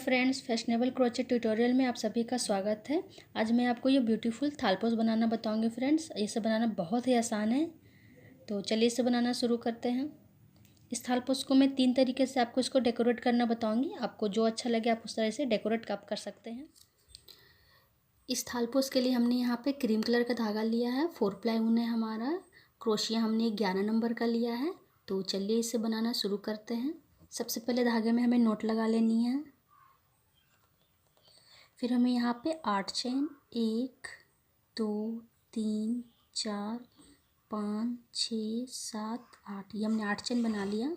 Friends, fashionable crochet tutorial में आप सभी का स्वागत है। आज मैं आपको ये ब्यूटीफुल थालपोस बनाना बताऊंगी फ्रेंड्स। इसे बनाना बहुत ही आसान है, तो चलिए इसे बनाना शुरू करते हैं। इस थालपोस को मैं 3 तरीके से आपको इसको डेकोरेट करना बताऊंगी। आपको जो अच्छा लगे आप उस तरह से डेकोरेट आप कर सकते हैं। इस थालपोस के लिए हमने यहाँ पे क्रीम कलर का धागा लिया है। 4 प्लाई ऊन है हमारा। क्रोशिया हमने 11 नंबर का लिया है। तो चलिए इसे बनाना शुरू करते हैं। सबसे पहले धागे में हमें नोट लगा लेनी है। फिर हमें यहाँ पे 8 चेन 1 2 3 4 5 6 7 8, ये हमने 8 चेन बना लिया।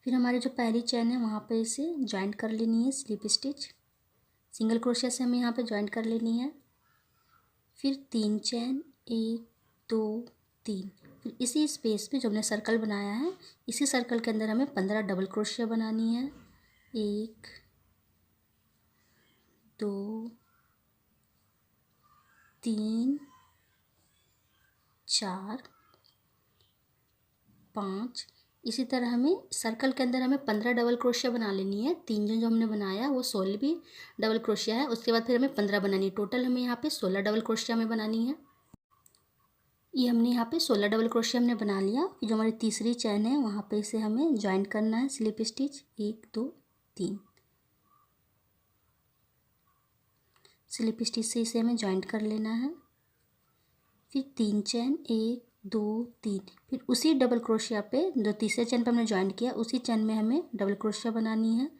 फिर हमारी जो पहली चेन है वहाँ पे इसे जॉइंट कर लेनी है। स्लिप स्टिच सिंगल क्रोशिया से हमें यहाँ पे जॉइंट कर लेनी है। फिर 3 चेन 1 2 3। फिर इसी स्पेस पे जो हमने सर्कल बनाया है, इसी सर्कल के अंदर हमें 15 डबल क्रोशिया बनानी है। 1 2 3 4 5। इसी तरह हमें सर्कल के अंदर हमें 15 डबल क्रोशिया बना लेनी है। 3 जो हमने बनाया वो 16 भी डबल क्रोशिया है। उसके बाद फिर हमें 15 बनानी है। टोटल हमें यहाँ पे 16 डबल क्रोशिया में बनानी है। ये हमने यहाँ पे 16 डबल क्रोशिया हमने बना लिया। जो हमारी तीसरी चैन है वहाँ पे इसे हमें ज्वाइंट करना है। Slip stitch 1 2 3। स्लिप स्टिच से इसे हमें ज्वाइंट कर लेना है। फिर 3 चेन 1 2 3। फिर उसी डबल क्रोशिया पे जो तीसरे चेन पे हमने ज्वाइंट किया उसी चेन में हमें डबल क्रोशिया बनानी है।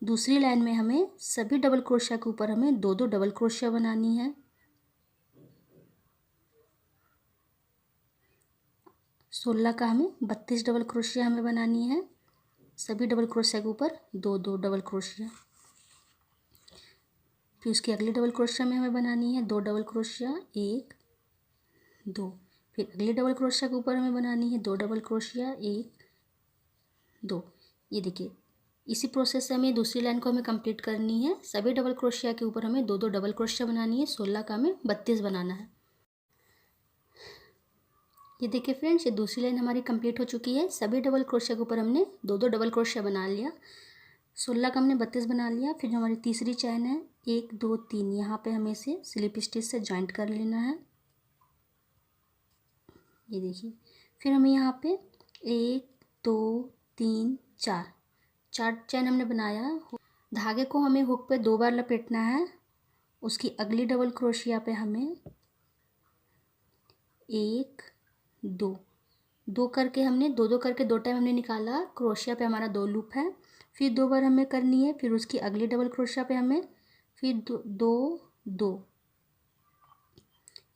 दूसरी लाइन में हमें सभी डबल क्रोशिया के ऊपर हमें 2 डबल क्रोशिया बनानी है। 16 का हमें 32 डबल क्रोशिया हमें बनानी है। सभी डबल क्रोशिया के ऊपर 2 डबल क्रोशिया। फिर उसकी अगली डबल क्रोशिया में हमें बनानी है 2 डबल क्रोशिया 1 2। फिर अगले डबल क्रोशिया के ऊपर हमें बनानी है 2 डबल क्रोशिया 1 2। ये देखिए, इसी प्रोसेस से हमें दूसरी लाइन को हमें कंप्लीट करनी है। सभी डबल क्रोशिया के ऊपर हमें 2 डबल क्रोशिया बनानी है। 16 का हमें 32 बनाना है। ये देखिए फ्रेंड्स, ये दूसरी लाइन हमारी कंप्लीट हो चुकी है। सभी डबल क्रोशिया के ऊपर हमने 2 डबल क्रोशिया बना लिया। 16 का हमने 32 बना लिया। फिर जो हमारी तीसरी चैन है 1 2 3, यहाँ पे हमें इसे स्लिप स्टिच से ज्वाइंट कर लेना है। ये देखिए, फिर हमें यहाँ पे 1 2 3 4 चैन हमने बनाया। धागे को हमें हुक पे 2 बार लपेटना है। उसकी अगली डबल क्रोशिया पे हमें 1 2 करके हमने 2 करके 2 टाइम हमने निकाला। क्रोशिया पे हमारा 2 लूप है। फिर 2 बार हमें करनी है। फिर उसकी अगली डबल क्रोशिया पे हमें फिर 2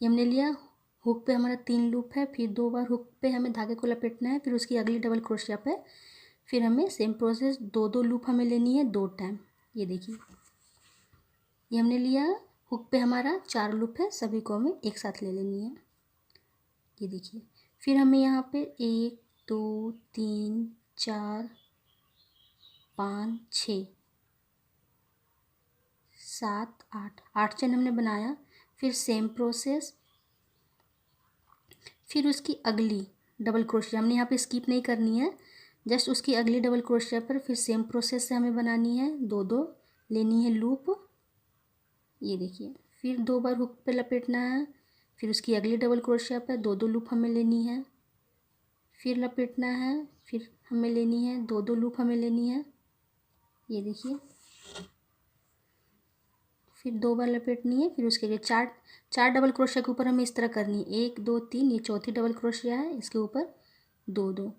ये हमने लिया। हुक पे हमारा 3 लूप है। फिर 2 बार हुक पे हमें धागे को लपेटना है। फिर उसकी अगली डबल क्रोशिया पे फिर हमें सेम प्रोसेस 2 लूप हमें लेनी है 2 टाइम। ये देखिए, ये हमने लिया। हुक पे हमारा 4 लूप है, सभी को हमें एक साथ ले लेनी है। ये देखिए, फिर हमें यहाँ पे 1 2 3 4 5 6 7 8 चेन हमने बनाया। फिर सेम प्रोसेस। फिर उसकी अगली डबल क्रोशिया हमने यहाँ पे स्किप नहीं करनी है। जस्ट उसकी अगली डबल क्रोशिया पर फिर सेम प्रोसेस से हमें बनानी है। 2 लेनी है लूप। ये देखिए, फिर 2 बार हुक पे लपेटना है। फिर उसकी अगली डबल क्रोशिया पर 2 लूप हमें लेनी है। फिर लपेटना है। फिर हमें लेनी है 2 लूप हमें लेनी है। ये देखिए, फिर 2 बार लपेटनी है। फिर उसके लिए चार डबल क्रोशिया के ऊपर हमें इस तरह करनी है। 1 2 3, ये चौथी डबल क्रोशिया है। इसके ऊपर 2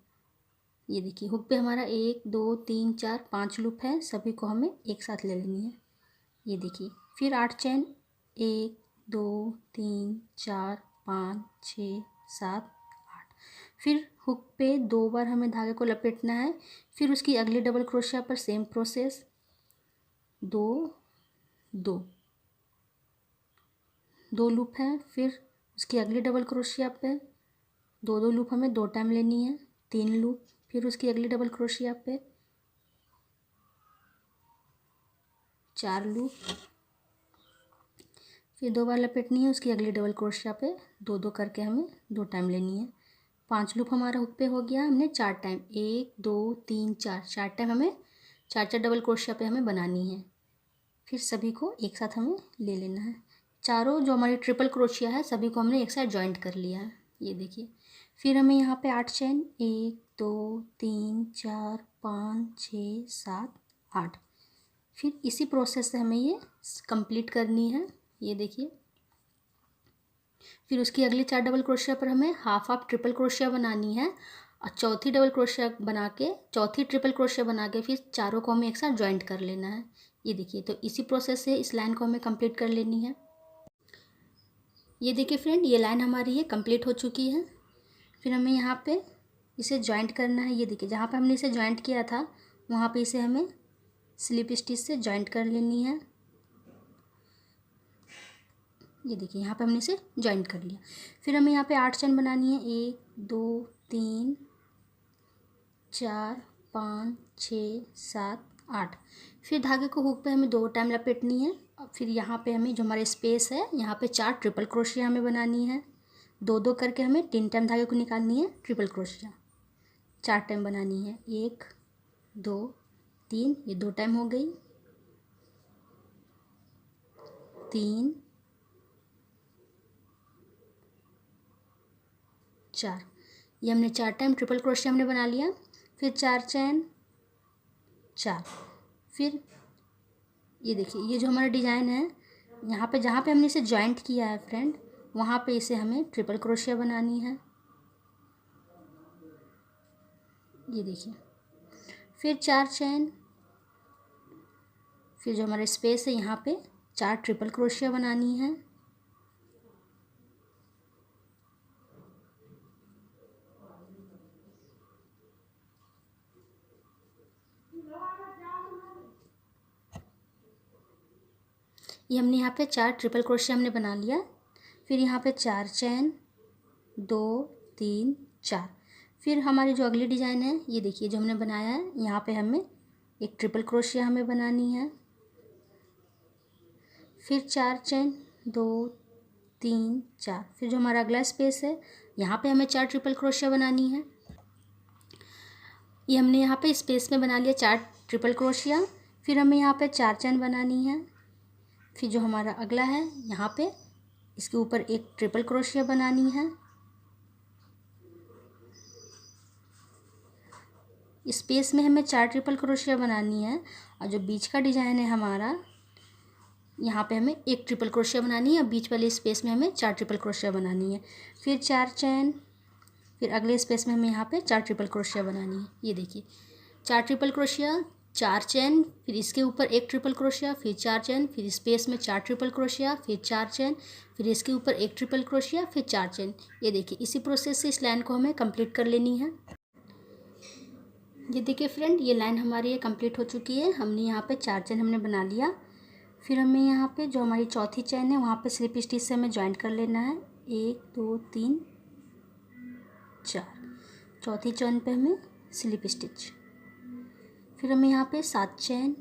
ये देखिए, हुक पे हमारा 1 2 3 4 5 लूप है। सभी को हमें एक साथ ले लेनी है। ये देखिए, फिर 8 चैन 1 2 3 4 5 6 7 8। फिर हुक पे 2 बार हमें धागे को लपेटना है। फिर उसकी अगली डबल क्रोशिया पर सेम प्रोसेस 2 लूप है। फिर उसकी अगली डबल क्रोशिया पे 2 लूप हमें 2 टाइम लेनी है। 3 लूप। फिर उसकी अगली डबल क्रोशिया पे 4 लूप। फिर 2 बार लपेटनी है। उसकी अगली डबल क्रोशिया पे 2 करके हमें 2 टाइम लेनी है। 5 लूप हमारा हुक पे हो गया। हमने 4 टाइम 1 2 3 4 टाइम हमें चार चार डबल क्रोशिया पे हमें बनानी है। फिर सभी को एक साथ हमें ले लेना है। चारों जो हमारी ट्रिपल क्रोशिया है सभी को हमने एक साथ जॉइंट कर लिया है, ये देखिए। फिर हमें यहाँ पे 8 चेन, 1 2 3 4 5 6 7 8। फिर इसी प्रोसेस से हमें ये कंप्लीट करनी है, ये देखिए। फिर उसकी अगली 4 डबल क्रोशिया पर हमें हाफ हाफ ट्रिपल क्रोशिया बनानी है और चौथी डबल क्रोशिया बना के, चौथी ट्रिपल क्रोशिया बना के फिर चारों को हमें एक साथ जॉइंट कर लेना है, ये देखिए। तो इसी प्रोसेस से इस लाइन को हमें कंप्लीट कर लेनी है। ये देखिए फ्रेंड, ये लाइन हमारी ये कंप्लीट हो चुकी है। फिर हमें यहाँ पे इसे जॉइंट करना है, ये देखिए। जहाँ पे हमने इसे जॉइंट किया था वहाँ पे इसे हमें स्लिप स्टिच से जॉइंट कर लेनी है, ये देखिए। यहाँ पे हमने इसे जॉइंट कर लिया। फिर हमें यहाँ पे 8 चेन बनानी है, 1 2 3 4 5 6 7 8। फिर धागे को हुक पे हमें 2 टाइम लपेटनी है। फिर यहाँ पे हमें जो हमारे स्पेस है यहाँ पे 4 ट्रिपल क्रोशिया हमें बनानी है। 2 2 करके हमें 3 टाइम धागे को निकालनी है ट्रिपल क्रोशिया, 4 टाइम बनानी है। 1 2 3, ये 2 टाइम हो गई, 3 4, ये हमने 4 टाइम ट्रिपल क्रोशिया हमने बना लिया। फिर 4 चेन 4। फिर ये देखिए, ये जो हमारा डिज़ाइन है यहाँ पे जहाँ पे हमने इसे जॉइंट किया है फ्रेंड, वहाँ पे इसे हमें ट्रिपल क्रोशिया बनानी है, ये देखिए। फिर 4 चेन, फिर जो हमारा स्पेस है यहाँ पे 4 ट्रिपल क्रोशिया बनानी है, ये हमने यहाँ पे 4 ट्रिपल क्रोशिया हमने बना लिया। फिर यहाँ पे 4 चेन 2 3 4। फिर हमारी जो अगली डिज़ाइन है ये देखिए, जो हमने बनाया है यहाँ पे हमें एक ट्रिपल क्रोशिया हमें बनानी है। फिर 4 चेन 2 3 4। फिर जो हमारा अगला स्पेस है यहाँ पे हमें 4 ट्रिपल क्रोशिया बनानी है। ये हमने यहाँ पे स्पेस में बना लिया 4 ट्रिपल क्रोशिया। फिर हमें यहाँ पे 4 चेन बनानी है। फिर जो हमारा अगला है यहाँ पे इसके ऊपर एक ट्रिपल क्रोशिया बनानी है। स्पेस में हमें 4 ट्रिपल क्रोशिया बनानी है और जो बीच का डिज़ाइन है हमारा यहाँ पे हमें एक ट्रिपल क्रोशिया बनानी है। बीच वाले स्पेस में हमें 4 ट्रिपल क्रोशिया बनानी है। फिर 4 चेन, फिर अगले स्पेस में हमें यहाँ पे 4 ट्रिपल क्रोशिया बनानी है, ये देखिए। 4 ट्रिपल क्रोशिया, 4 चेन, फिर इसके ऊपर एक ट्रिपल क्रोशिया, फिर 4 चेन, फिर स्पेस में 4 ट्रिपल क्रोशिया, फिर 4 चेन, फिर इसके ऊपर एक ट्रिपल क्रोशिया, फिर 4 चेन, ये देखिए। इसी प्रोसेस से इस लाइन को हमें कंप्लीट कर लेनी है। ये देखिए फ्रेंड, ये लाइन हमारी ये कंप्लीट हो चुकी है। हमने यहाँ पे 4 चेन हमने बना लिया। फिर हमें यहाँ पे जो हमारी चौथी चेन है वहाँ पे स्लिप स्टिच से हमें जॉइंट कर लेना है, 1 2 3 4। चौथी चेन पे हमें स्लिप स्टिच। फिर हमें यहाँ पे 7 चेन,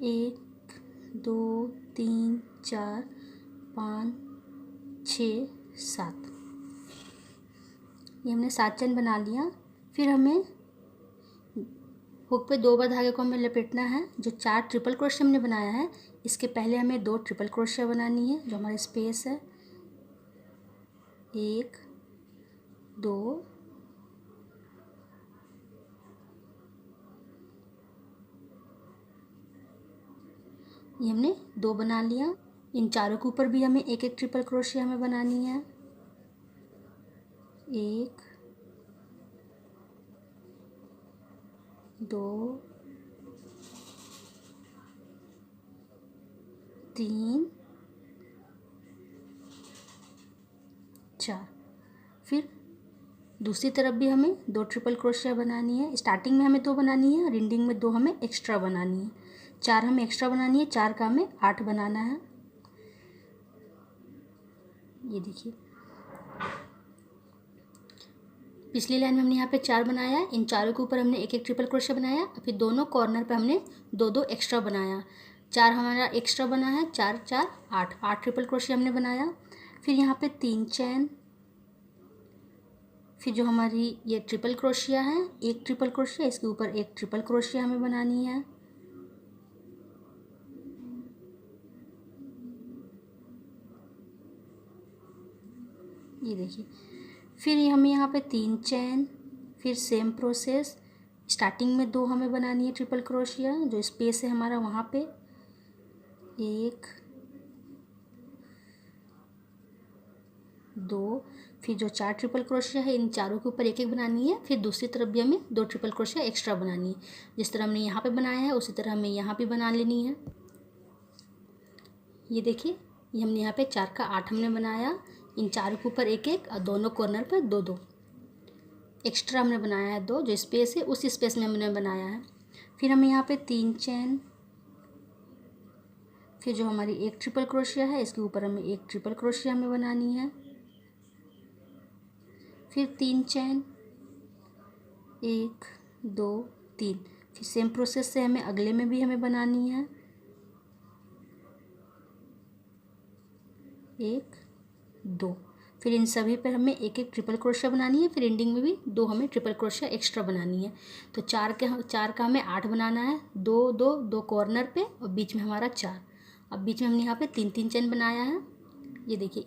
1 2 3 4 5 6 7, ये हमने 7 चेन बना लिया। फिर हमें हुक पे 2 बार धागे को हमें लपेटना है। जो 4 ट्रिपल क्रोशिया हमने बनाया है इसके पहले हमें 2 ट्रिपल क्रोशिया बनानी है। जो हमारा स्पेस है 1 2 ये हमने 2 बना लिया। इन चारों के ऊपर भी हमें एक एक ट्रिपल क्रोशिया हमें बनानी है, 1 2 3 4। फिर दूसरी तरफ भी हमें 2 ट्रिपल क्रोशिया बनानी है। स्टार्टिंग में हमें 2 बनानी है और एंडिंग में 2 हमें एक्स्ट्रा बनानी है। 4 हमें एक्स्ट्रा बनानी है, 4 का हमें 8 बनाना है, ये देखिए। पिछली लाइन में हमने यहाँ पे 4 बनाया, इन चारों के ऊपर हमने एक एक ट्रिपल क्रोशिया बनाया, फिर दोनों कॉर्नर पे हमने 2 2 एक्स्ट्रा बनाया। 4 हमारा एक्स्ट्रा बना है, 4 4 8, 8 ट्रिपल क्रोशिया हमने बनाया। फिर यहाँ पे 3 चेन, फिर जो हमारी ये ट्रिपल क्रोशिया है, एक ट्रिपल क्रोशिया, इसके ऊपर एक ट्रिपल क्रोशिया हमें बनानी है, ये देखिए। फिर हमें यहाँ पे 3 चेन, फिर सेम प्रोसेस, स्टार्टिंग में 2 हमें बनानी है ट्रिपल क्रोशिया, जो स्पेस है हमारा वहाँ पे 1 2, फिर जो 4 ट्रिपल क्रोशिया है इन चारों के ऊपर एक एक बनानी है। फिर दूसरी तरफ भी हमें 2 ट्रिपल क्रोशिया एक्स्ट्रा बनानी है। जिस तरह हमने यहाँ पे बनाया है उसी तरह हमें यहाँ भी बना लेनी है। ये देखिए, ये हमने यहाँ पे 4 का 8 हमने बनाया। इन चारों के ऊपर एक एक और दोनों कॉर्नर पर 2 2 एक्स्ट्रा हमने बनाया है। 2 जो स्पेस है उस स्पेस में हमने बनाया है। फिर हमें यहाँ पे 3 चेन, फिर जो हमारी एक ट्रिपल क्रोशिया है इसके ऊपर हमें एक ट्रिपल क्रोशिया हमें बनानी है। फिर 3 चेन, 1 2 3, फिर सेम प्रोसेस से हमें अगले में भी हमें बनानी है 1 2, फिर इन सभी पर हमें एक एक ट्रिपल क्रोशिया बनानी है। फिर एंडिंग में भी 2 हमें ट्रिपल क्रोशिया एक्स्ट्रा बनानी है। तो 4 का हमें 8 बनाना है। 2 2 2 कॉर्नर पे और बीच में हमारा 4। अब बीच में हमने यहाँ पे 3 3 चेन बनाया है। ये देखिए,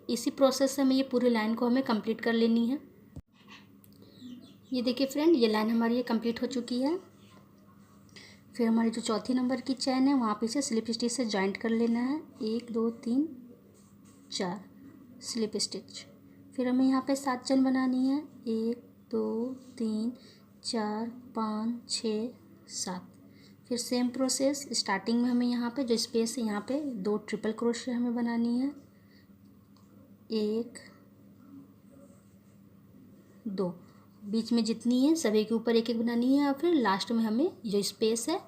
इसी प्रोसेस से हमें ये पूरी लाइन को हमें कंप्लीट कर लेनी है। ये देखिए फ्रेंड, ये लाइन हमारी ये कंप्लीट हो चुकी है। फिर हमारी जो चौथी नंबर की चैन है वहाँ पे इसे स्लिप स्टिच से जॉइंट कर लेना है। 1 2 3 4 स्लिप स्टिच। फिर हमें यहाँ पे 7 चैन बनानी है। 1 2 3 4 5 6 7। फिर सेम प्रोसेस, स्टार्टिंग में हमें यहाँ पे जो स्पेस है यहाँ पे 2 ट्रिपल क्रोशिया हमें बनानी है। 1 2, बीच में जितनी है सभी के ऊपर एक एक बनानी है। और फिर लास्ट में हमें जो स्पेस है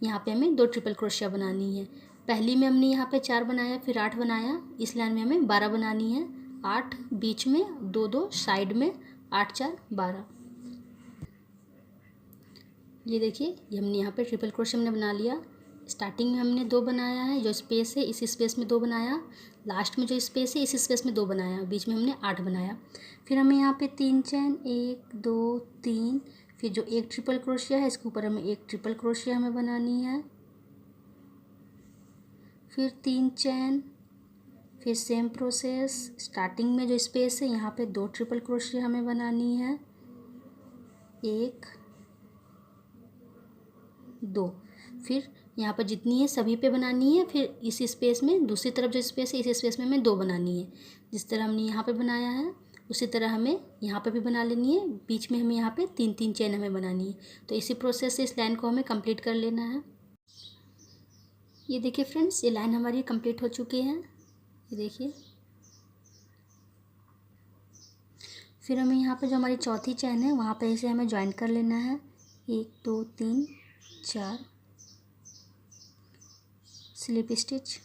यहाँ पे हमें 2 ट्रिपल क्रोशिया बनानी है। पहली में हमने यहाँ पे 4 बनाया, फिर 8 बनाया। इस लाइन में हमें 12 बनानी है। 8 बीच में, 2 2 साइड में, 8 4 12। ये देखिए, ये हमने यहाँ पे ट्रिपल क्रोशिया हमने बना लिया। स्टार्टिंग में हमने 2 बनाया है, जो स्पेस है इस स्पेस में 2 बनाया। लास्ट में जो स्पेस है इस स्पेस में 2 बनाया। बीच में हमने 8 बनाया। फिर हमें यहाँ पे 3 चैन, 1 2 3, फिर जो एक ट्रिपल क्रोशिया है इसके ऊपर हमें एक ट्रिपल क्रोशिया हमें बनानी है। फिर 3 चैन, फिर सेम प्रोसेस, स्टार्टिंग में जो स्पेस है यहाँ पे 2 ट्रिपल क्रोशिया हमें बनानी है। 1 2, फिर यहाँ पर जितनी है सभी पे बनानी है। फिर इस स्पेस में, दूसरी तरफ जो स्पेस है इस स्पेस में हमें 2 बनानी है। जिस तरह हमने यहाँ पे बनाया है उसी तरह हमें यहाँ पे भी बना लेनी है। बीच में हमें यहाँ पे 3 3 चेन हमें बनानी है। तो इसी प्रोसेस से इस लाइन को हमें कंप्लीट कर लेना है। ये देखिए फ्रेंड्स, ये लाइन हमारी कंप्लीट हो चुकी है। ये देखिए, फिर हमें यहाँ पे जो हमारी चौथी चैन है वहाँ पे इसे हमें ज्वाइंट कर लेना है। 1 2 3 4 स्लिप स्टिच।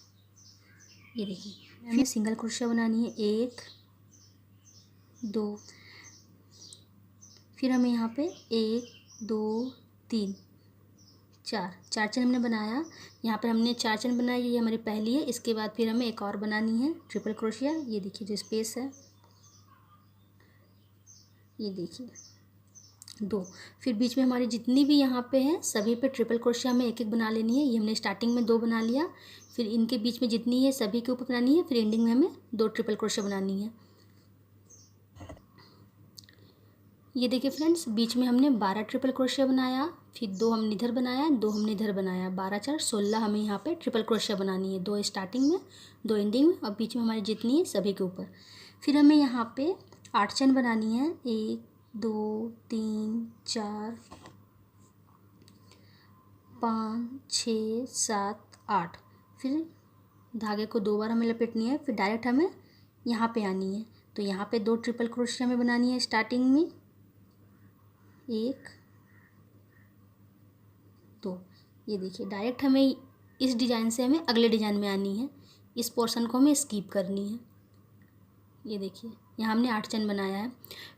ये देखिए, हमें सिंगल क्रोशिया बनानी है। 1 2, फिर हमें यहाँ पे 1 2 3 4 चैन हमने बनाया। यहाँ पर हमने 4 चैन बनाई, ये हमारी पहली है। इसके बाद फिर हमें एक और बनानी है ट्रिपल क्रोशिया। ये देखिए जो स्पेस है, ये देखिए 2। फिर बीच में हमारी जितनी भी यहाँ पे हैं सभी पे ट्रिपल क्रोशिया हमें एक एक बना लेनी है। ये हमने स्टार्टिंग में 2 बना लिया। फिर इनके बीच में जितनी है सभी के ऊपर बनानी है। फिर एंडिंग में हमें 2 ट्रिपल क्रोशिया बनानी है। ये देखिए फ्रेंड्स, बीच में हमने 12 ट्रिपल क्रोशिया बनाया। फिर 2 हमने इधर बनाया, 2 हमने इधर बनाया। 12 4 16 हमें यहाँ पे ट्रिपल क्रोशिया बनानी है। 2 स्टार्टिंग में, 2 एंडिंग में, और बीच में हमारी जितनी है सभी के ऊपर। फिर हमें यहाँ पे 8 चैन बनानी है। 1 2 3 4 5 6 7 8। फिर धागे को 2 बार हमें लपेटनी है। फिर डायरेक्ट हमें यहाँ पे आनी है। तो यहाँ पे 2 ट्रिपल क्रोशिया हमें बनानी है स्टार्टिंग में। 1 2, ये देखिए, डायरेक्ट हमें इस डिज़ाइन से हमें अगले डिज़ाइन में आनी है। इस पोर्शन को हमें स्किप करनी है। ये देखिए, यहाँ हमने 8 चैन बनाया है।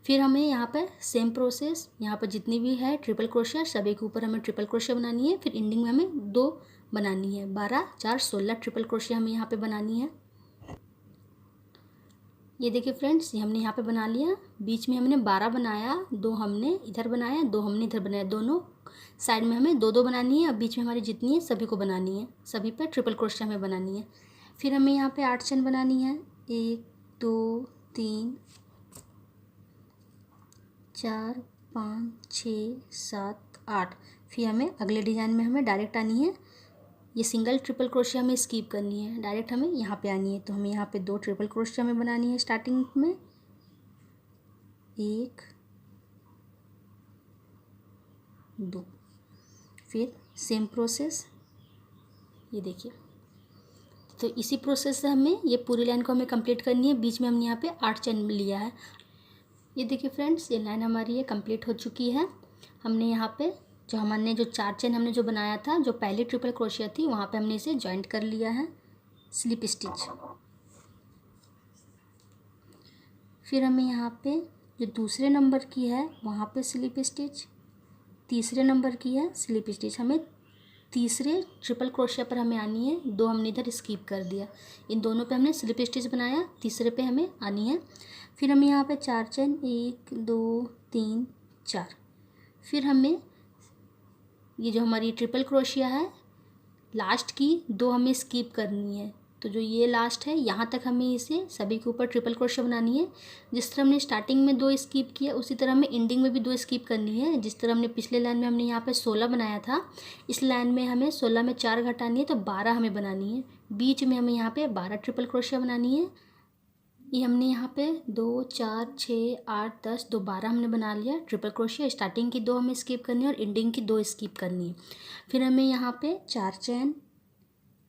फिर हमें यहाँ पर सेम प्रोसेस, यहाँ पर जितनी भी है ट्रिपल क्रोशिया सभी के ऊपर हमें ट्रिपल क्रोशिया बनानी है। फिर एंडिंग में हमें 2 बनानी है। 12 4 16 ट्रिपल क्रोशिया हमें यहाँ पे बनानी है। ये देखिए फ्रेंड्स, ये हमने यहाँ पे बना लिया। बीच में हमने 12 बनाया, 2 हमने इधर बनाया, 2 हमने इधर बनाया। दोनों साइड में हमें 2 2 बनानी है। अब बीच में हमारी जितनी है सभी को बनानी है। सभी पे ट्रिपल क्रोशिया हमें बनानी है। फिर हमें यहाँ पे 8 चैन बनानी है। 1 2 3 4 5 6 7 8। फिर हमें अगले डिज़ाइन में हमें डायरेक्ट आनी है। ये सिंगल ट्रिपल क्रोशिया हमें स्किप करनी है, डायरेक्ट हमें यहाँ पे आनी है। तो हमें यहाँ पे 2 ट्रिपल क्रोशिया हमें बनानी है स्टार्टिंग में, 1 2। फिर सेम प्रोसेस, ये देखिए। तो इसी प्रोसेस से हमें ये पूरी लाइन को हमें कंप्लीट करनी है। बीच में हमने यहाँ पे 8 चेन लिया है। ये देखिए फ्रेंड्स, ये लाइन हमारी ये कंप्लीट हो चुकी है। हमने यहाँ पे जो हमने जो 4 चेन हमने जो बनाया था, जो पहली ट्रिपल क्रोशिया थी, वहाँ पे हमने इसे जॉइंट कर लिया है स्लिप स्टिच। फिर हमें यहाँ पे जो दूसरे नंबर की है वहाँ पे स्लिप स्टिच, तीसरे नंबर की है स्लिप स्टिच। हमें तीसरे ट्रिपल क्रोशिया पर हमें आनी है, 2 हमने इधर स्किप कर दिया। इन दोनों पे हमने स्लिप स्टिच बनाया, तीसरे पे हमें आनी है। फिर हमें यहाँ पे 4 चेन, 1 2 3 4। फिर हमें ये जो हमारी ट्रिपल क्रोशिया है लास्ट की 2 हमें स्किप करनी है। तो जो ये लास्ट है यहाँ तक हमें इसे सभी के ऊपर ट्रिपल क्रोशिया बनानी है। जिस तरह हमने स्टार्टिंग में 2 स्किप किया, उसी तरह हमें एंडिंग में भी 2 स्किप करनी है। जिस तरह हमने पिछले लाइन में हमने यहाँ पे 16 बनाया था, इस लाइन में हमें 16 में 4 घटानी है, तो 12 हमें बनानी है। बीच में हमें यहाँ पे 12 ट्रिपल क्रोशिया बनानी है। ये हमने यहाँ पे 2 4 6 8 10 2 12 हमने बना लिया ट्रिपल क्रोशिया। स्टार्टिंग की 2 हमें स्किप करनी है और एंडिंग की 2 स्किप करनी है। फिर हमें यहाँ पे 4 चेन,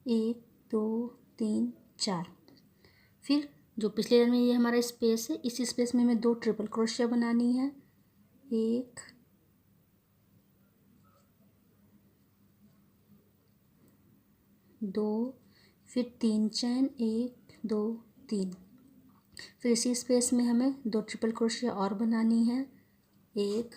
1 2 3 4। फिर जो पिछले लाइन में ये हमारा स्पेस है, इस स्पेस में हमें 2 ट्रिपल क्रोशिया बनानी है, 1 2। फिर 3 चेन, 1 2 3। फिर इसी स्पेस में हमें 2 ट्रिपल क्रोशिया और बनानी है, 1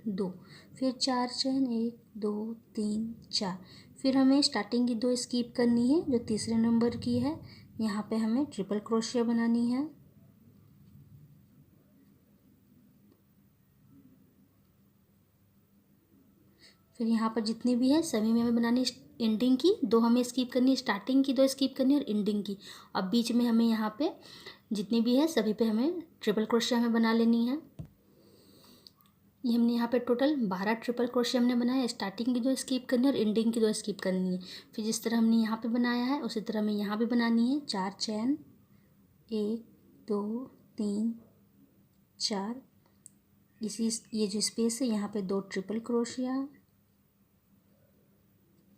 2। फिर 4 चेन, 1 2 3 4। फिर हमें स्टार्टिंग की 2 स्किप करनी है, जो तीसरे नंबर की है। यहाँ पे हमें ट्रिपल क्रोशिया बनानी है। फिर यहाँ पर जितनी भी है सभी में हमें बनानी, एंडिंग की 2 हमें स्किप करनी है, स्टार्टिंग की 2 स्किप करनी है और एंडिंग की। अब बीच में हमें यहाँ पे जितनी भी है सभी पे हमें ट्रिपल क्रोशिया हमें बना लेनी है। ये हमने यहाँ पे टोटल 12 ट्रिपल क्रोशिया हमने बनाया है। स्टार्टिंग की 2 स्किप करनी है और एंडिंग की 2 स्किप करनी है। फिर जिस तरह हमने यहाँ पे बनाया है उसी तरह हमें यहाँ भी बनानी है। 4 चेन, 1 2 3 4। इसी ये जो स्पेस है यहाँ पे 2 ट्रिपल क्रोशिया,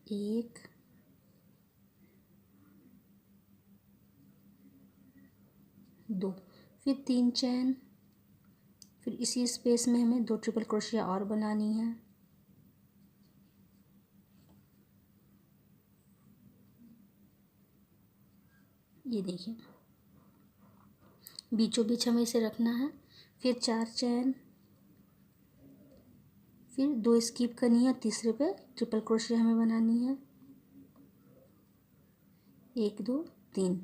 1 2। फिर 3 चेन। फिर इसी स्पेस में हमें 2 ट्रिपल क्रोशिया और बनानी है, ये देखिए बीचों बीच हमें इसे रखना है। फिर 4 चेन, फिर 2 स्किप करनी है, तीसरे पे ट्रिपल क्रोशिया हमें बनानी है, 1 2 3।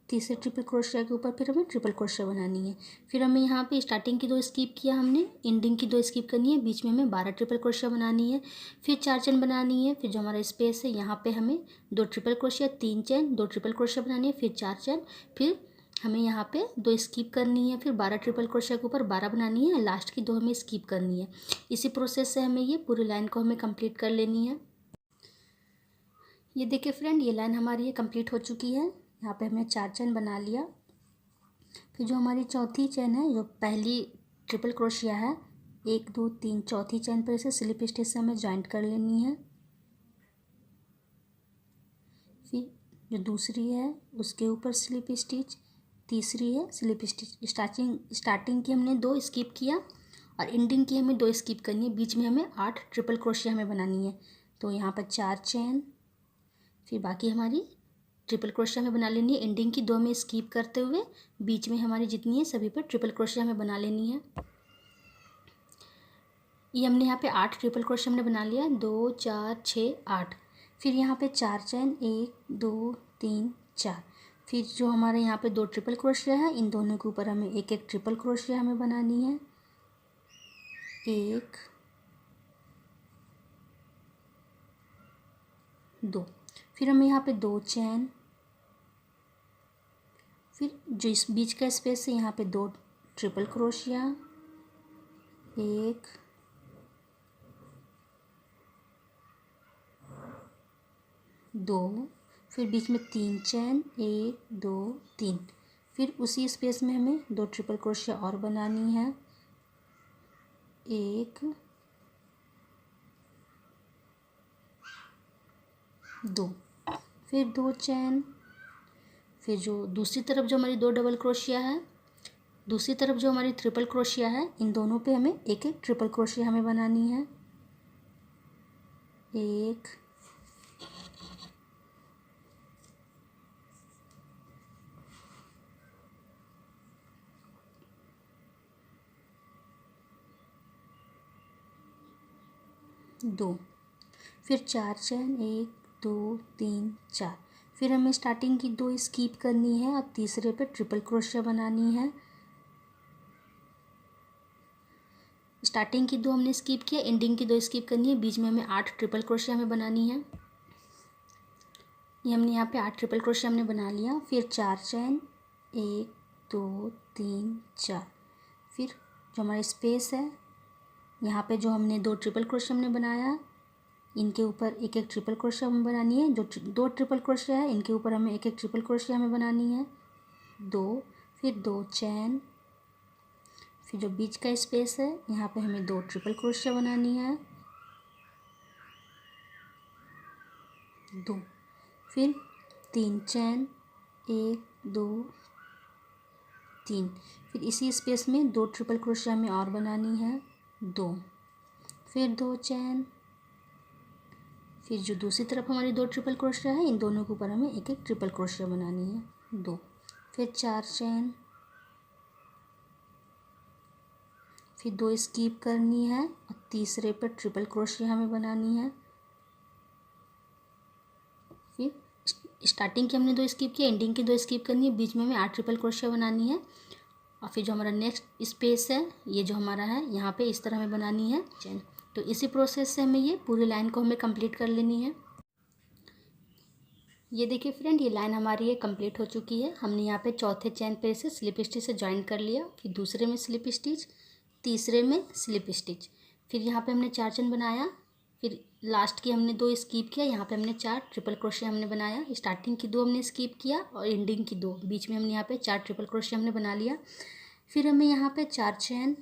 तीसरे ट्रिपल क्रोशिया के ऊपर फिर हमें ट्रिपल क्रोशिया बनानी है। फिर हमें यहाँ पे स्टार्टिंग की 2 स्किप किया हमने, एंडिंग की 2 स्किप करनी है, बीच में हमें 12 ट्रिपल क्रोशिया बनानी है। फिर 4 चेन बनानी है। फिर जो हमारा स्पेस है यहाँ पे हमें 2 triple crochet, 3 chain, 2 triple crochet बनानी है, फिर 4 चेन। फिर हमें यहाँ पे 2 स्किप करनी है, फिर 12 ट्रिपल क्रोशिया के ऊपर 12 बनानी है, लास्ट की 2 हमें स्किप करनी है। इसी प्रोसेस से हमें ये पूरी लाइन को हमें कंप्लीट कर लेनी है। ये देखिए फ्रेंड, ये लाइन हमारी ये कंप्लीट हो चुकी है। यहाँ पे हमने 4 चेन बना लिया। फिर जो हमारी चौथी चेन है, जो पहली ट्रिपल क्रोशिया है, 1 2 3, चौथी चेन पर इसे स्लिप स्टिच से हमें ज्वाइंट कर लेनी है। फिर जो दूसरी है उसके ऊपर स्लिप स्टिच, तीसरी है स्लिप स्टिच। स्टार्टिंग की हमने 2 स्किप किया और एंडिंग की हमें 2 स्किप करनी है। बीच में हमें 8 ट्रिपल क्रोशिया हमें बनानी है। तो यहाँ पर 4 चेन, फिर बाकी हमारी ट्रिपल क्रोशिया हमें बना लेनी है। एंडिंग की 2 हमें स्किप करते हुए बीच में हमारी जितनी है सभी पर ट्रिपल क्रोशिया हमें बना लेनी है। ये हमने यहाँ पे 8 ट्रिपल क्रोशिया हमने बना लिया, 2 4 6 8। फिर यहाँ पे 4 चेन, 1 2 3 4। फिर जो हमारे यहाँ पे 2 ट्रिपल क्रोशिया है, इन दोनों के ऊपर हमें एक एक ट्रिपल क्रोशिया हमें बनानी है, 1 2। फिर हमें यहाँ पे 2 चैन, फिर जो इस बीच का स्पेस है यहाँ पे 2 ट्रिपल क्रोशिया, 1 2, फिर बीच में 3 चैन, 1 2 3। फिर उसी स्पेस में हमें 2 ट्रिपल क्रोशिया और बनानी है, 1 2, फिर 2 चैन, फिर जो दूसरी तरफ जो हमारी 2 डबल क्रोशिया है, दूसरी तरफ जो हमारी ट्रिपल क्रोशिया है, इन दोनों पे हमें एक एक ट्रिपल क्रोशिया हमें बनानी है, 1 2, फिर 4 चैन, 1 2 3 4। फिर हमें स्टार्टिंग की 2 स्किप करनी है और तीसरे पे ट्रिपल क्रोशिया बनानी है। स्टार्टिंग की 2 हमने स्किप किया, एंडिंग की 2 स्किप करनी है, बीच में हमें 8 ट्रिपल क्रोशिया हमें बनानी है। ये हमने यहाँ पे 8 ट्रिपल क्रोशिया हमने बना लिया। फिर 4 चैन, 1 2 3 4। फिर जो हमारा स्पेस है यहाँ पे जो हमने 2 ट्रिपल क्रोशिया हमने बनाया, इनके ऊपर एक एक ट्रिपल क्रोशिया हमें बनानी है। जो 2 ट्रिपल क्रोशिया है इनके ऊपर हमें एक एक ट्रिपल क्रोशिया हमें बनानी है, 2। फिर 2 चैन, फिर जो बीच का स्पेस है यहाँ पे हमें 2 ट्रिपल क्रोशिया बनानी है, 2। फिर 3 चैन, 1 2 3। फिर इसी स्पेस में 2 ट्रिपल क्रोशिया हमें और बनानी है, 2। फिर 2 चैन, फिर जो दूसरी तरफ हमारी 2 ट्रिपल क्रोशिया है इन दोनों के ऊपर हमें एक एक ट्रिपल क्रोशिया बनानी है, 2। फिर 4 चैन, फिर 2 स्किप करनी है और तीसरे पर ट्रिपल क्रोशिया हमें बनानी है। फिर स्टार्टिंग की हमने 2 स्किप की, एंडिंग की 2 स्किप करनी है, बीच में हमें 8 ट्रिपल क्रोशिया बनानी है। और फिर जो हमारा नेक्स्ट स्पेस है ये जो हमारा है यहाँ पे इस तरह हमें बनानी है चैन। तो इसी प्रोसेस से हमें ये पूरी लाइन को हमें कंप्लीट कर लेनी है। ये देखिए फ्रेंड, ये लाइन हमारी ये कंप्लीट हो चुकी है। हमने यहाँ पे चौथे चैन पे इसे स्लिप स्टिच से ज्वाइन कर लिया, फिर दूसरे में स्लिप स्टिच, तीसरे में स्लिप स्टिच, फिर यहाँ पे हमने 4 चैन बनाया, फिर लास्ट की हमने 2 स्किप किया, यहाँ पे हमने 4 ट्रिपल क्रोशिया हमने बनाया। स्टार्टिंग की 2 हमने स्किप किया और एंडिंग की 2, बीच में हमने यहाँ पे 4 ट्रिपल क्रोशिया हमने बना लिया। फिर हमें यहाँ पे 4 चैन,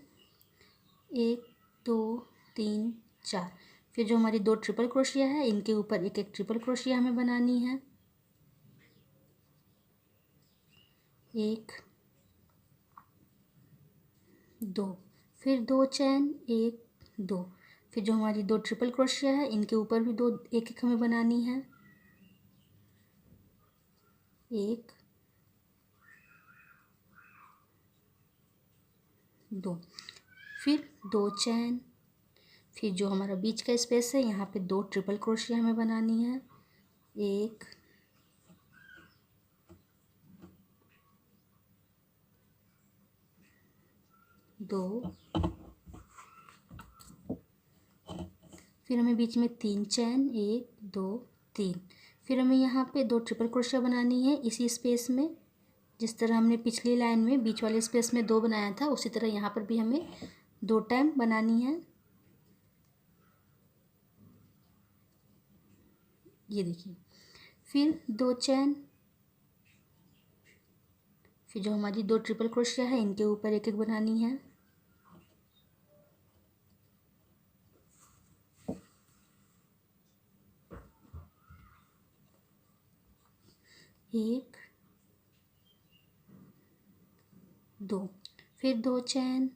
1 2 3 4। फिर जो हमारी 2 ट्रिपल क्रोशिया है इनके ऊपर एक एक ट्रिपल क्रोशिया हमें बनानी है, 1 2। फिर 2 चैन, 1 2। फिर जो हमारी 2 ट्रिपल क्रोशिया है इनके ऊपर भी 2 एक एक हमें बनानी है, 1 2। फिर 2 चैन, फिर जो हमारा बीच का स्पेस है यहाँ पे 2 ट्रिपल क्रोशिया हमें बनानी है, 1 2। फिर हमें बीच में 3 चैन, 1 2 3। फिर हमें यहाँ पे 2 ट्रिपल क्रोशिया बनानी है इसी स्पेस में। जिस तरह हमने पिछली लाइन में बीच वाले स्पेस में 2 बनाया था उसी तरह यहाँ पर भी हमें 2 टाइम बनानी है। ये देखिए, फिर 2 चैन, फिर जो हमारी 2 ट्रिपल क्रोशिया है इनके ऊपर एक एक बनानी है, 1 2। फिर 2 चैन,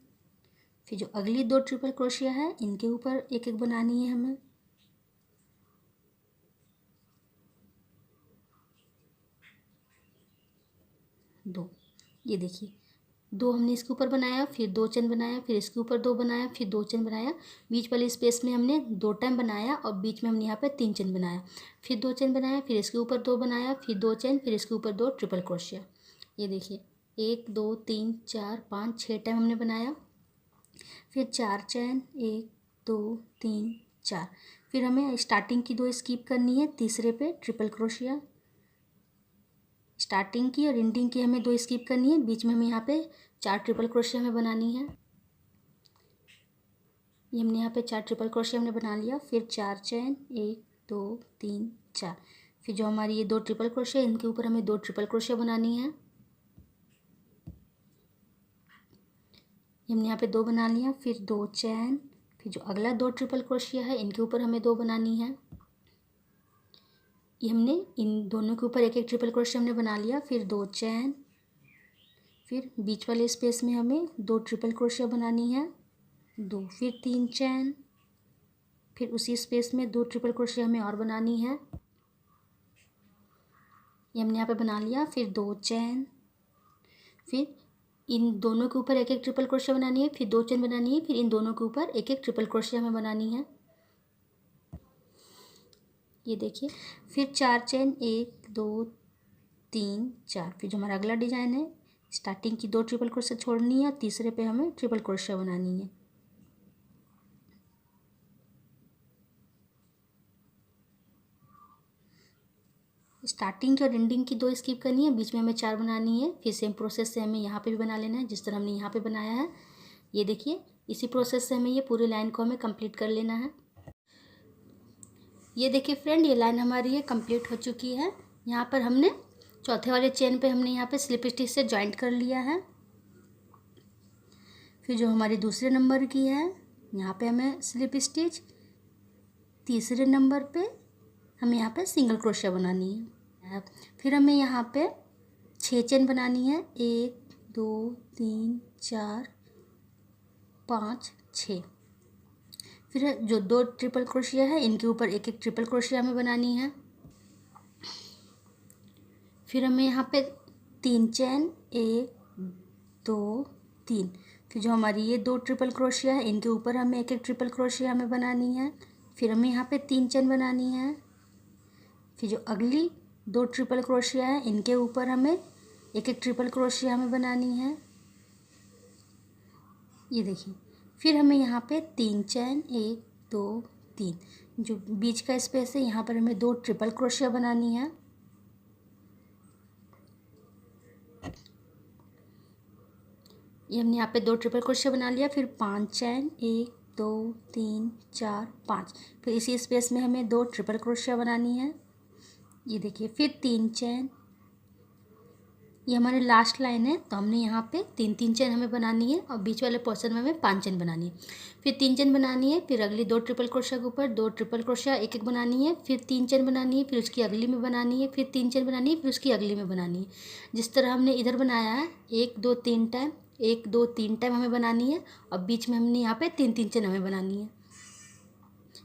फिर जो अगली 2 ट्रिपल क्रोशिया है इनके ऊपर एक एक बनानी है हमें, 2। ये देखिए, 2 हमने इसके ऊपर बनाया, फिर 2 चैन बनाया, फिर इसके ऊपर 2 बनाया, फिर 2 चैन बनाया। बीच वाले स्पेस में हमने 2 टाइम बनाया और बीच में हमने यहाँ पे 3 चैन बनाया, फिर 2 चैन बनाया, फिर इसके ऊपर 2 बनाया, फिर 2 चैन, फिर इसके ऊपर 2 ट्रिपल क्रोशिया। ये देखिए, 1 2 3 4 5 6 टाइम हमने बनाया। फिर 4 चैन, 1 2 3 4। फिर हमें स्टार्टिंग की 2 स्किप करनी है, तीसरे पे ट्रिपल क्रोशिया। स्टार्टिंग की और एंडिंग की हमें 2 स्किप करनी है, बीच में हमें यहाँ पे 4 ट्रिपल क्रोशिया हमें बनानी है। ये हमने यहाँ पे 4 ट्रिपल क्रोशिया हमने बना लिया। फिर 4 चेन, 1 2 3 4। फिर जो हमारी ये 2 ट्रिपल क्रोशिया, इनके ऊपर हमें 2 ट्रिपल क्रोशिया बनानी है। ये हमने यहाँ पे 2 बना लिया। फिर 2 चैन, फिर जो अगला 2 ट्रिपल क्रोशिया है इनके ऊपर हमें 2 बनानी है। ये हमने इन दोनों के ऊपर एक एक ट्रिपल क्रोशिया हमने बना लिया। फिर 2 चैन, फिर बीच वाले स्पेस में हमें 2 ट्रिपल क्रोशिया बनानी है, 2। फिर 3 चैन, फिर उसी स्पेस में 2 ट्रिपल क्रोशिया हमें और बनानी है। ये हमने यहाँ पे बना लिया। फिर 2 चैन, फिर इन दोनों के ऊपर एक एक ट्रिपल क्रोशिया बनानी है, फिर 2 चेन बनानी है, फिर इन दोनों के ऊपर एक एक ट्रिपल क्रोशिया हमें बनानी है। ये देखिए, फिर 4 चेन, 1 2 3 4। फिर जो हमारा अगला डिजाइन है, स्टार्टिंग की 2 ट्रिपल क्रोशिया छोड़नी है, तीसरे पे हमें ट्रिपल क्रोशिया बनानी है। स्टार्टिंग की और एंडिंग की 2 स्किप करनी है, बीच में हमें 4 बनानी है। फिर सेम प्रोसेस से हमें यहाँ पे भी बना लेना है, जिस तरह हमने यहाँ पे बनाया है। ये देखिए, इसी प्रोसेस से हमें ये पूरी लाइन को हमें कंप्लीट कर लेना है। ये देखिए फ्रेंड, ये लाइन हमारी ये कंप्लीट हो चुकी है। यहाँ पर हमने चौथे वाले चेन पे हमने यहाँ पे स्लिप स्टिच से जॉइंट कर लिया है। फिर जो हमारी दूसरे नंबर की है, यहाँ पे हमें स्लिप स्टिच, तीसरे नंबर पे हमें यहाँ पे सिंगल क्रोशिया बनानी है। फिर हमें यहाँ पे 6 चेन बनानी है, 1 2 3 4 5 6। फिर जो 2 ट्रिपल क्रोशिया है इनके ऊपर एक एक ट्रिपल क्रोशिया हमें बनानी है। फिर हमें यहाँ पे 3 चेन, 1 2 3। फिर जो हमारी ये 2 ट्रिपल क्रोशिया है इनके ऊपर हमें एक एक ट्रिपल क्रोशिया हमें बनानी है। फिर हमें यहाँ पे 3 चेन बनानी है। फिर जो अगली 2 ट्रिपल क्रोशिया है इनके ऊपर हमें एक एक ट्रिपल क्रोशिया हमें बनानी है। ये देखिए, फिर हमें यहाँ पे 3 चेन, 1 2 3। जो बीच का स्पेस है यहाँ पर हमें 2 ट्रिपल क्रोशिया बनानी है। ये हमने यहाँ पे 2 ट्रिपल क्रोशिया बना लिया। फिर 5 चेन, 1 2 3 4 5। फिर इसी स्पेस में हमें 2 ट्रिपल क्रोशिया बनानी है। ये देखिए, फिर 3 चेन। ये हमारी लास्ट लाइन है, तो हमने यहाँ पे 3 चेन हमें बनानी है और बीच वाले पोर्शन में हमें 5 चेन बनानी है। फिर 3 चेन बनानी है, फिर अगली 2 ट्रिपल क्रोशिया के ऊपर 2 ट्रिपल क्रोशिया एक एक बनानी है। फिर 3 चेन बनानी है, फिर उसकी अगली में बनानी है। फिर 3 चेन बनानी है, फिर उसकी अगली में बनानी है। जिस तरह हमने इधर बनाया है 1 2 3 टाइम, 1 2 3 टाइम हमें बनानी है और बीच में हमने यहाँ पे 3 चेन हमें बनानी है।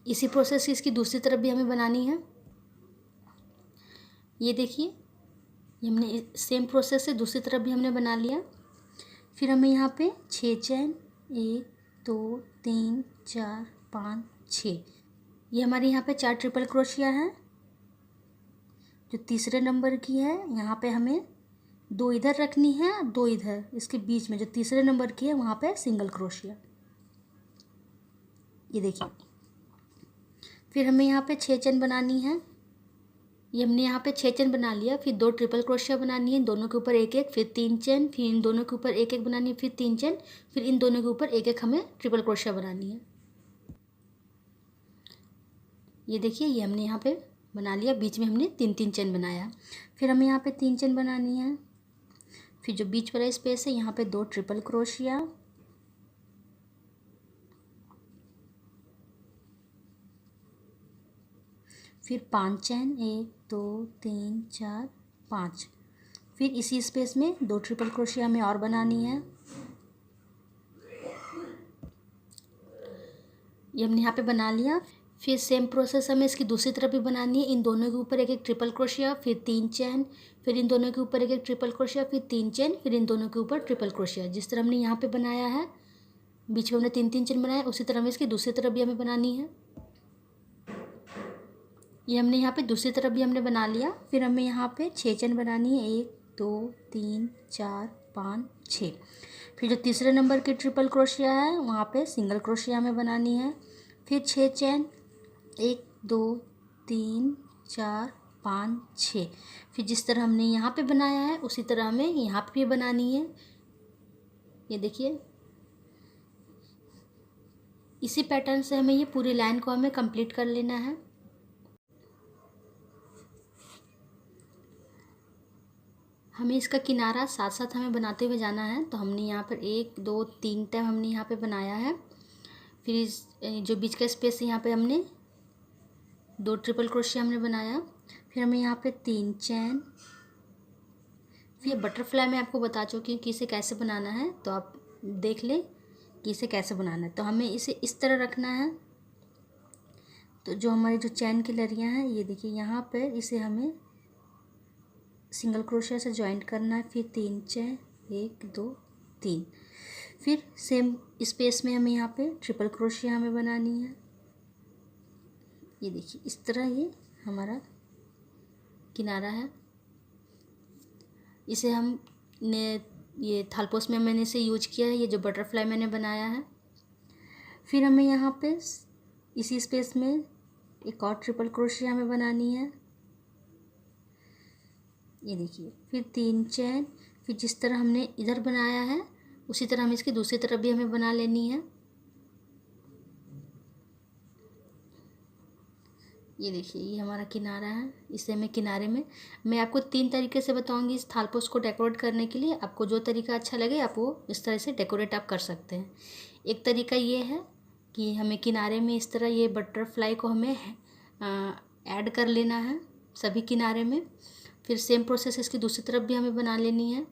इसी प्रोसेस से इसकी दूसरी तरफ भी हमें बनानी है। ये देखिए, ये हमने सेम प्रोसेस से दूसरी तरफ भी हमने बना लिया। फिर हमें यहाँ पे 6 चेन, 1 2 3 4 5 6। ये हमारे यहाँ पे 4 ट्रिपल क्रोशिया है। जो तीसरे नंबर की है यहाँ पे हमें 2 इधर रखनी है, 2 इधर, इसके बीच में जो तीसरे नंबर की है वहाँ पे सिंगल क्रोशिया। ये देखिए, फिर हमें यहाँ पे 6 चेन बनानी है। ये हमने यहाँ पे 6 चेन बना लिया। फिर 2 ट्रिपल क्रोशिया बनानी है, दोनों के ऊपर एक एक, फिर 3 चेन, फिर इन दोनों के ऊपर एक एक बनानी है, फिर 3 चेन, फिर इन दोनों के ऊपर एक एक हमें ट्रिपल क्रोशिया बनानी है। ये देखिए, ये हमने यहाँ पे बना लिया, बीच में हमने 3 चेन बनाया। फिर हमें यहाँ पे 3 चेन बनानी है। फिर जो बीच वाला स्पेस है यहाँ पे 2 ट्रिपल क्रोशिया, फिर 5 चेन, 1 2 3 4 5। फिर इसी स्पेस में 2 ट्रिपल क्रोशिया हमें और बनानी है। ये हमने यहाँ पे बना लिया। फिर सेम प्रोसेस हमें इसकी दूसरी तरफ भी बनानी है। इन दोनों के ऊपर एक एक ट्रिपल क्रोशिया, फिर 3 चेन, फिर इन दोनों के ऊपर एक एक ट्रिपल क्रोशिया, फिर 3 चेन, फिर इन दोनों के ऊपर ट्रिपल क्रोशिया। जिस तरह हमने यहाँ पे बनाया है, बीच में हमने 3 चेन बनाया, उसी तरह हमें इसकी दूसरी तरफ भी हमें बनानी है। ये हमने यहाँ पे दूसरी तरफ भी हमने बना लिया। फिर हमें यहाँ पे 6 चेन बनानी है, 1 2 3 4 5 6। फिर जो तीसरे नंबर की ट्रिपल क्रोशिया है वहाँ पे सिंगल क्रोशिया हमें बनानी है। फिर 6 चेन, 1 2 3 4 5 6। फिर जिस तरह हमने यहाँ पे बनाया है उसी तरह हमें यहाँ पे भी बनानी है। ये देखिए, इसी पैटर्न से हमें ये पूरी लाइन को हमें कंप्लीट कर लेना है। हमें इसका किनारा साथ साथ हमें बनाते हुए जाना है। तो हमने यहाँ पर 1 2 3 टाइम हमने यहाँ पे बनाया है। फिर इस जो बीच का स्पेस है यहाँ पे हमने 2 ट्रिपल क्रोशिया हमने बनाया। फिर हमें यहाँ पे 3 चैन। फिर बटरफ्लाई मैं आपको बता चुकी हूँ कि इसे कैसे बनाना है, तो आप देख लें कि इसे कैसे बनाना है। तो हमें इसे इस तरह रखना है। तो जो हमारी जो चैन की लड़ियाँ हैं, ये देखिए यहाँ पर इसे हमें सिंगल क्रोशिया से जॉइंट करना है। फिर 3 चैन, 1 2 3। फिर सेम स्पेस में हमें यहाँ पे ट्रिपल क्रोशिया हमें बनानी है। ये देखिए, इस तरह ये हमारा किनारा है। इसे हमने ये थालपोस में मैंने इसे यूज किया है, ये जो बटरफ्लाई मैंने बनाया है। फिर हमें यहाँ पे इसी स्पेस में एक और ट्रिपल क्रोशिया हमें बनानी है। ये देखिए, फिर 3 चैन। फिर जिस तरह हमने इधर बनाया है उसी तरह हमें इसकी दूसरी तरफ भी हमें बना लेनी है। ये देखिए, ये हमारा किनारा है। इसे हमें किनारे में मैं आपको 3 तरीके से बताऊंगी इस थालपोस को डेकोरेट करने के लिए। आपको जो तरीका अच्छा लगे आप वो इस तरह से डेकोरेट आप कर सकते हैं। एक तरीका ये है कि हमें किनारे में इस तरह ये बटरफ्लाई को हमें ऐड कर लेना है सभी किनारे में। फिर सेम प्रोसेस इसकी दूसरी तरफ भी हमें बना लेनी है।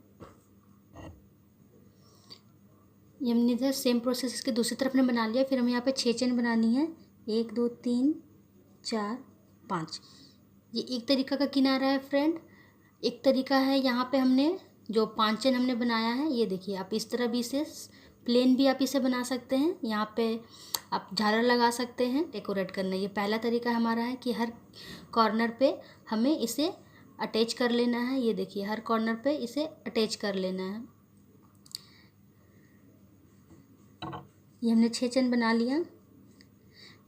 ये हमने इधर सेम प्रोसेस इसकी दूसरी तरफ ने बना लिया। फिर हमें यहाँ पे 6 चेन बनानी है। 1 2 3 4 5। ये एक तरीका का किनारा है फ्रेंड। एक तरीका है यहाँ पे हमने जो 5 चेन हमने बनाया है, ये देखिए आप इस तरह भी इसे प्लेन भी आप इसे बना सकते हैं। यहाँ पे आप झालर लगा सकते हैं डेकोरेट करना। ये पहला तरीका हमारा है कि हर कॉर्नर पे हमें इसे अटैच कर लेना है। ये देखिए, हर कॉर्नर पे इसे अटैच कर लेना है। ये हमने 6 चेन बना लिया।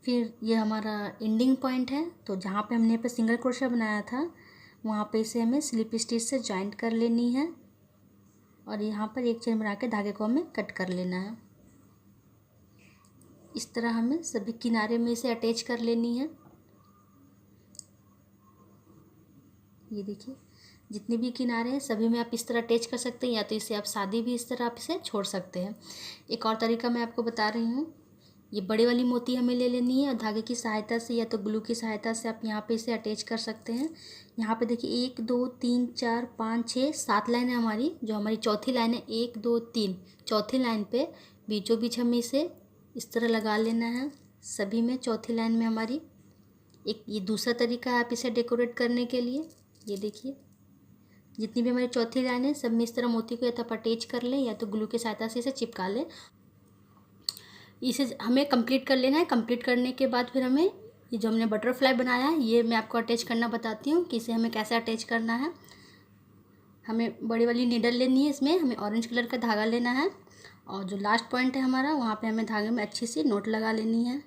फिर ये हमारा एंडिंग पॉइंट है। तो जहाँ पे हमने पे सिंगल क्रोशिया बनाया था वहाँ पे इसे हमें स्लिप स्टिच से जॉइंट कर लेनी है और यहाँ पर एक चेन बना के धागे को हमें कट कर लेना है। इस तरह हमें सभी किनारे में इसे अटैच कर लेनी है। ये देखिए, जितने भी किनारे हैं सभी में आप इस तरह अटैच कर सकते हैं, या तो इसे आप सादी भी इस तरह आप इसे छोड़ सकते हैं। एक और तरीका मैं आपको बता रही हूँ। ये बड़ी वाली मोती हमें ले लेनी है और धागे की सहायता से या तो ग्लू की सहायता से आप यहाँ पे इसे अटैच कर सकते हैं। यहाँ पे देखिए 1 2 3 4 5 6 7 लाइन है हमारी। जो हमारी चौथी लाइन है 1 2 3, चौथी लाइन पे बीचों बीच हमें इसे इस तरह लगा लेना है सभी में। चौथी लाइन में हमारी एक ये दूसरा तरीका है आप इसे डेकोरेट करने के लिए। ये देखिए, जितनी भी हमारी चौथी लाइन है सब में इस तरह मोती को या तो आप अटैच कर लें या तो ग्लू की सहायता से इसे चिपका लें। इसे हमें कंप्लीट कर लेना है। कंप्लीट करने के बाद फिर हमें ये जो हमने बटरफ्लाई बनाया है ये मैं आपको अटैच करना बताती हूँ कि इसे हमें कैसे अटैच करना है। हमें बड़ी वाली नीडल लेनी है, इसमें हमें ऑरेंज कलर का धागा लेना है और जो लास्ट पॉइंट है हमारा वहाँ पे हमें धागे में अच्छी सी नोट लगा लेनी है।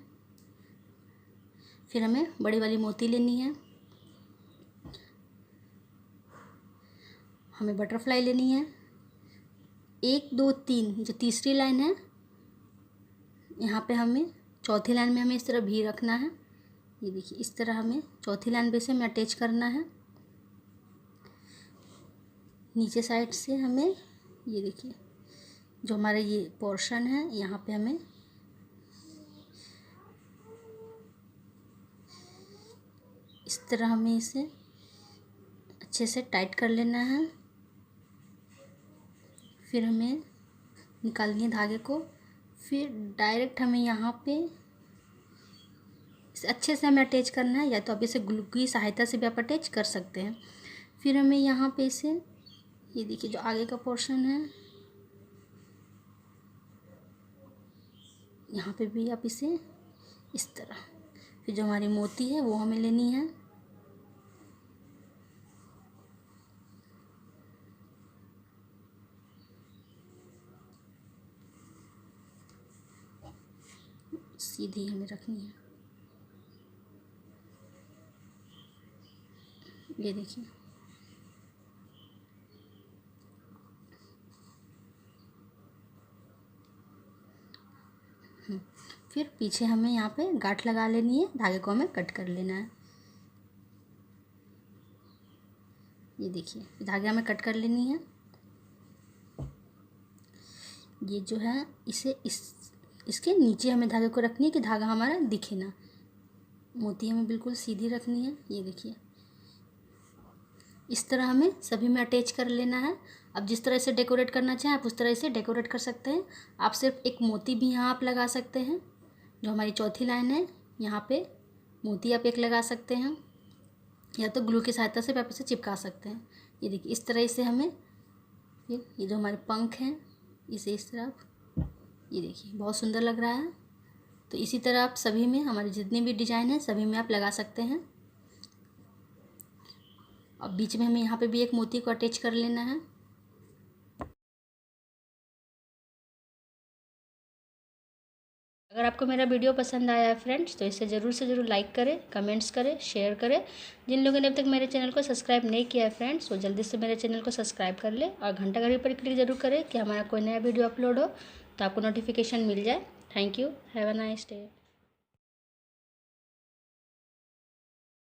फिर हमें बड़ी वाली मोती लेनी है, हमें बटरफ्लाई लेनी है। 1 2 3 जो तीसरी लाइन है यहाँ पे हमें चौथी लाइन में हमें इस तरह भी रखना है। ये देखिए, इस तरह हमें चौथी लाइन पे से हमें अटैच करना है। नीचे साइड से हमें ये देखिए जो हमारा ये पोर्शन है यहाँ पे हमें इस तरह हमें इसे अच्छे से टाइट कर लेना है। फिर हमें निकालनी है धागे को। फिर डायरेक्ट हमें यहाँ पे इसे अच्छे से हमें अटैच करना है, या तो आप इसे ग्लू की सहायता से भी आप अटैच कर सकते हैं। फिर हमें यहाँ पे इसे ये देखिए जो आगे का पोर्शन है यहाँ पे भी आप इसे इस तरह, फिर जो हमारी मोती है वो हमें लेनी है। सीधी हमें रखनी है। ये देखिए। फिर पीछे हमें यहाँ पे गांठ लगा लेनी है, धागे को हमें कट कर लेना है। ये देखिए धागे हमें कट कर लेनी है। ये जो है इसे इसके नीचे हमें धागे को रखनी है कि धागा हमारा दिखे ना। मोती हमें बिल्कुल सीधी रखनी है। ये देखिए इस तरह हमें सभी में अटैच कर लेना है। अब जिस तरह से डेकोरेट करना चाहें आप उस तरह से डेकोरेट कर सकते हैं। आप सिर्फ एक मोती भी यहाँ आप लगा सकते हैं। जो हमारी चौथी लाइन है यहाँ पे मोती आप एक लगा सकते हैं, या तो ग्लू की सहायता से आप इसे चिपका सकते हैं। ये देखिए इस तरह से हमें फिर ये जो हमारे पंख हैं इसे इस तरह ये देखिए बहुत सुंदर लग रहा है। तो इसी तरह आप सभी में हमारे जितने भी डिज़ाइन हैं सभी में आप लगा सकते हैं। अब बीच में हमें यहाँ पे भी एक मोती को अटैच कर लेना है। अगर आपको मेरा वीडियो पसंद आया है फ्रेंड्स तो इसे ज़रूर से ज़रूर लाइक करें, कमेंट्स करें, शेयर करें। जिन लोगों ने अब तक मेरे चैनल को सब्सक्राइब नहीं किया है फ्रेंड्स वो जल्दी से मेरे चैनल को सब्सक्राइब कर ले और घंटा घड़ी पर क्लिक ज़रूर करें कि हमारा कोई नया वीडियो अपलोड हो तो आपको नोटिफिकेशन मिल जाए। Thank you. Have a nice day.